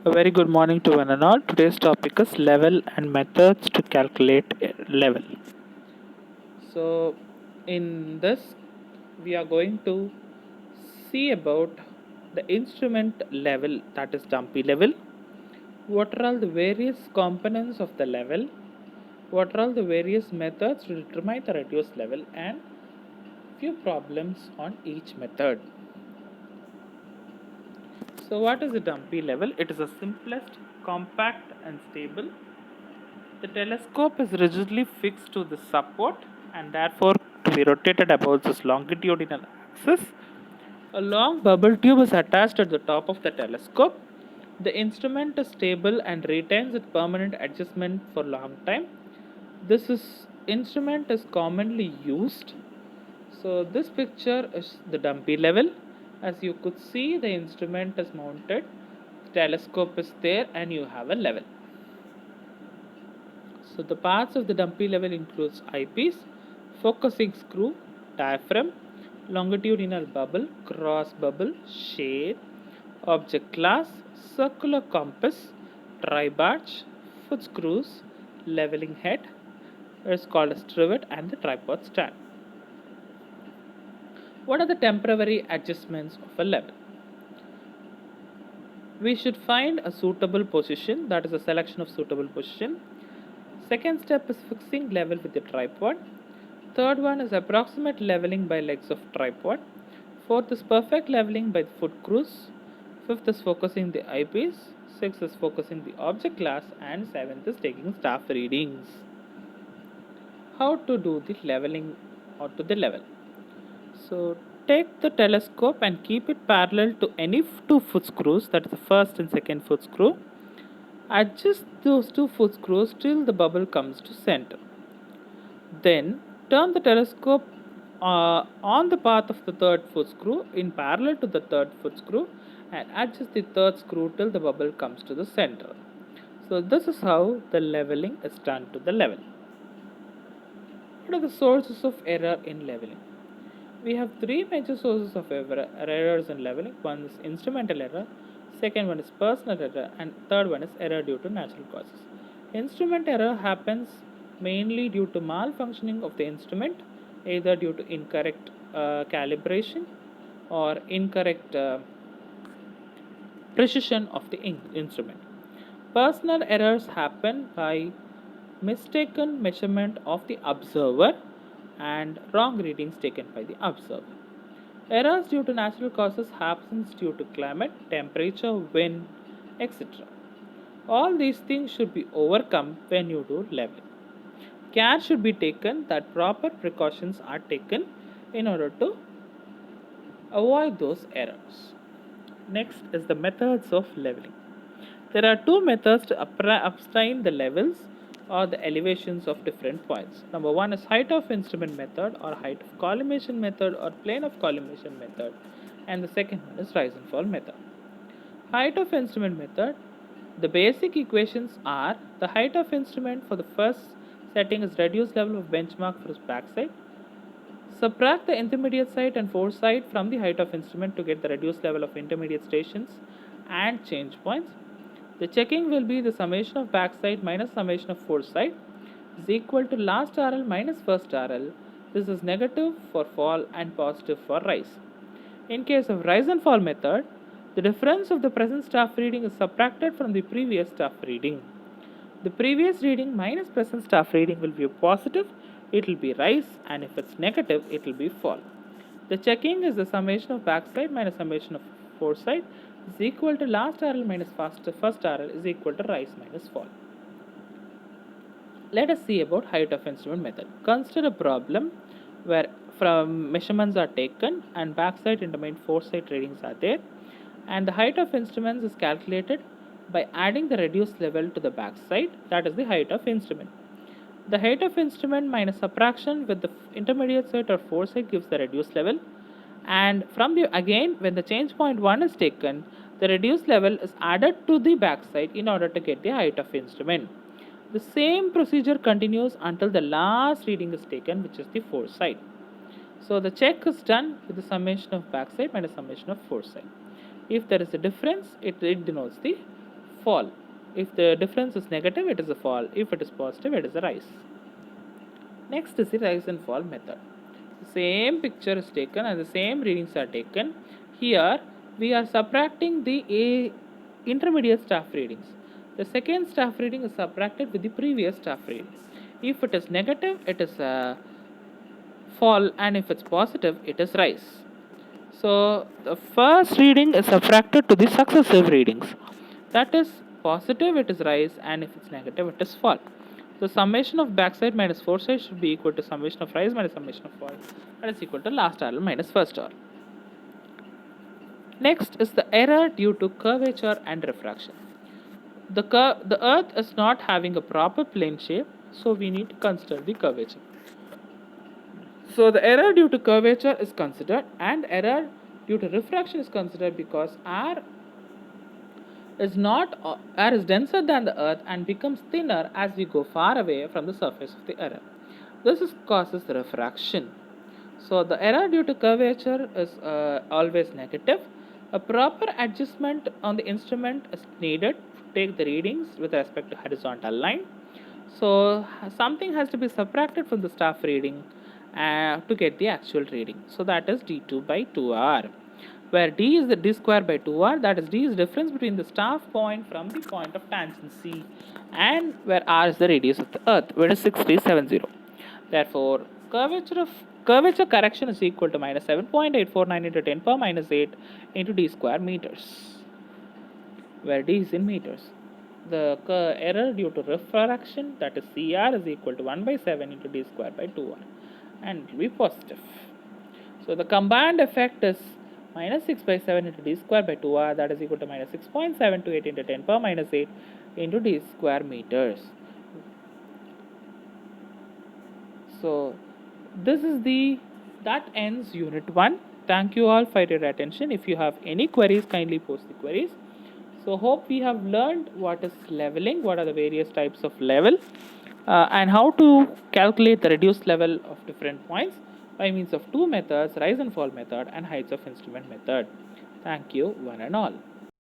A very good morning to one and all. Today's topic is level and methods to calculate a level. So, in this, we are going to see about the instrument level, that is dumpy level. What are all the various components of the level? What are all the various methods to determine the reduced level, and few problems on each method. So, what is a dumpy level? It is the simplest, compact, and stable. The telescope is rigidly fixed to the support and therefore to be rotated about its longitudinal axis. A long bubble tube is attached at the top of the telescope. The instrument is stable and retains its permanent adjustment for long time. Instrument is commonly used. So this picture is the dumpy level. As you could see, the instrument is mounted, the telescope is there, and you have a level. So the parts of the dumpy level includes eyepiece, focusing screw, diaphragm, longitudinal bubble, cross bubble, shade, object glass, circular compass, tri-barge, foot screws, leveling head, it's called as trivet, and the tripod stand. What are the temporary adjustments of a level? We should find a suitable position, that is a selection of suitable position. Second step is fixing level with the tripod. Third one is approximate leveling by legs of tripod. Fourth is perfect leveling by foot screws. Fifth is focusing the eyepiece. Sixth is focusing the object glass. And seventh is taking staff readings. How to do the leveling or to the level? So take the telescope and keep it parallel to any two foot screws, that is the first and second foot screw. Adjust those two foot screws till the bubble comes to center. Then turn the telescope on the path of the third foot screw in parallel to the third foot screw and adjust the third screw till the bubble comes to the center. So this is how the leveling is done to the level. What are the sources of error in leveling? We have three major sources of errors in leveling. One is instrumental error, second one is personal error, and third one is error due to natural causes. Instrument error happens mainly due to malfunctioning of the instrument, either due to incorrect calibration or incorrect precision of the instrument. Personal errors happen by mistaken measurement of the observer and wrong readings taken by the observer. Errors due to natural causes happens due to climate, temperature, wind, etc. All these things should be overcome when you do level. Care should be taken that proper precautions are taken in order to avoid those errors. Next is the methods of leveling. There are two methods to obtain the levels or the elevations of different points. Number one is height of instrument method or height of collimation method or plane of collimation method, and the second one is rise and fall method. Height of instrument method. The basic equations are the height of instrument for the first setting is reduced level of benchmark for its backside. Subtract the intermediate side and foresight from the height of instrument to get the reduced level of intermediate stations and change points. The checking will be the summation of backside minus summation of foresight is equal to last RL minus first RL. This is negative for fall and positive for rise. In case of rise and fall method, the difference of the present staff reading is subtracted from the previous staff reading. The previous reading minus present staff reading will be a positive, it will be rise, and if it's negative, it will be fall. The checking is the summation of backside minus summation of foresight is equal to last RL minus first RL is equal to rise minus fall. Let us see about height of instrument method. Consider a problem where from measurements are taken and backside intermediate foresight readings are there, and the height of instruments is calculated by adding the reduced level to the backside, that is the height of instrument. The height of instrument minus subtraction with the intermediate side or foresight gives the reduced level, and from the again when the change point 1 is taken, the reduced level is added to the backside in order to get the height of instrument. The same procedure continues until the last reading is taken, which is the foresight. So the check is done with the summation of backside minus summation of foresight. If there is a difference, it denotes the fall. If the difference is negative, it is a fall. If it is positive, it is a rise. Next is the rise and fall method. The same picture is taken and the same readings are taken. Here we are subtracting the intermediate staff readings. The second staff reading is subtracted with the previous staff reading. If it is negative, it is a fall, and if it's positive, it is rise. So the first reading is subtracted to the successive readings. That is positive, it is rise, and if it's negative, it is fall. The summation of backside minus foreside should be equal to summation of rise minus summation of fall. That is equal to last RL minus first RL. Next is the error due to curvature and refraction. The earth is not having a proper plane shape, so we need to consider the curvature. So the error due to curvature is considered, and error due to refraction is considered because air is denser than the earth and becomes thinner as we go far away from the surface of the error. Causes refraction. So the error due to curvature is always negative. A proper adjustment on the instrument is needed to take the readings with respect to horizontal line. So something has to be subtracted from the staff reading to get the actual reading. So that is d2 by 2r, where d is the d square by 2r, that is d is difference between the staff point from the point of tangent C, and where r is the radius of the earth, where it is 6370. Therefore, curvature correction is equal to minus 7.849 into 10 power minus 8 into d square meters, where d is in meters. The error due to refraction, that is CR, is equal to 1 by 7 into d square by 2r, and it will be positive. So the combined effect is minus 6 by 7 into d square by 2r, that is equal to minus 6.728 into 10 power minus 8 into d square meters. So this is that ends unit 1. Thank you all for your attention. If you have any queries, kindly post the queries. So hope we have learned what is leveling, what are the various types of level, and how to calculate the reduced level of different points by means of two methods, rise and fall method and heights of instrument method. Thank you one and all.